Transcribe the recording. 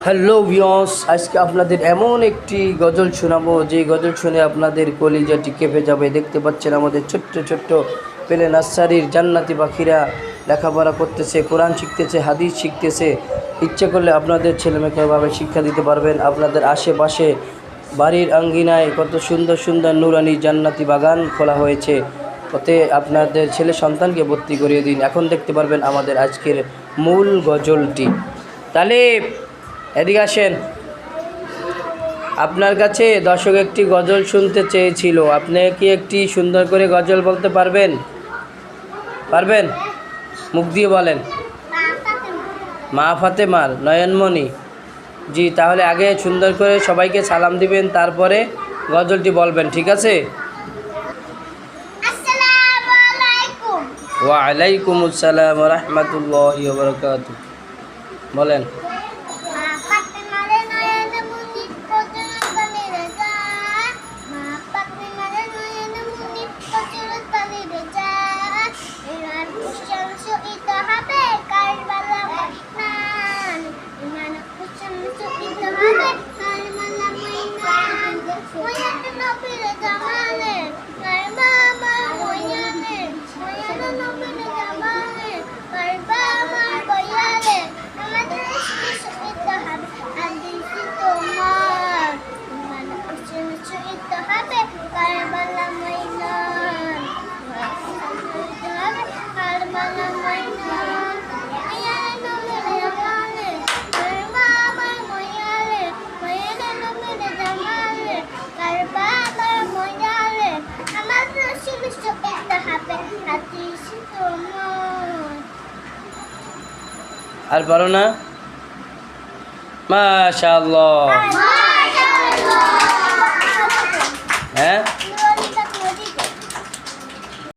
Hello viewers, আজকে আপনাদের এমন একটি গজল শোনাবো যে গজল শুনে আপনাদের কলিজাটি কেঁপে যাবে। দেখতে পাচ্ছেন আমাদের ছোট্ট ছোট্ট পেলে নার্সারির জান্নাতি পাখিরা লেখাপড়া করতেছে, কোরআন শিখতেছে, হাদিস শিখতেছে। ইচ্ছে করলে আপনাদের ছেলেমেয়েকে এভাবে শিক্ষা দিতে পারবেন। আপনাদের আশেপাশে বাড়ির আঙ্গিনায় কত সুন্দর সুন্দর নুরানি জান্নাতি বাগান খোলা হয়েছে, ওতে আপনাদের ছেলে সন্তানকে ভর্তি করিয়ে দিন। এখন দেখতে পারবেন আমাদের আজকের মূল গজলটি। তাহলে এদিকে আসেন, আপনার কাছে দর্শক একটি গজল শুনতে চেয়েছিল। আপনি কি একটি সুন্দর করে গজল বলতে পারবেন? পারবেন? মুখ দিয়ে বলেন। মা ফাতেমার নয়নমণি। জি, তাহলে আগে সুন্দর করে সবাইকে সালাম দিবেন, তারপরে গজলটি বলবেন, ঠিক আছে? ওয়ালাইকুম আসসালাম ওয়া রাহমাতুল্লাহি ওয়া বারাকাতুহু। বলেন। আর পারো না? মাশাআল্লাহ।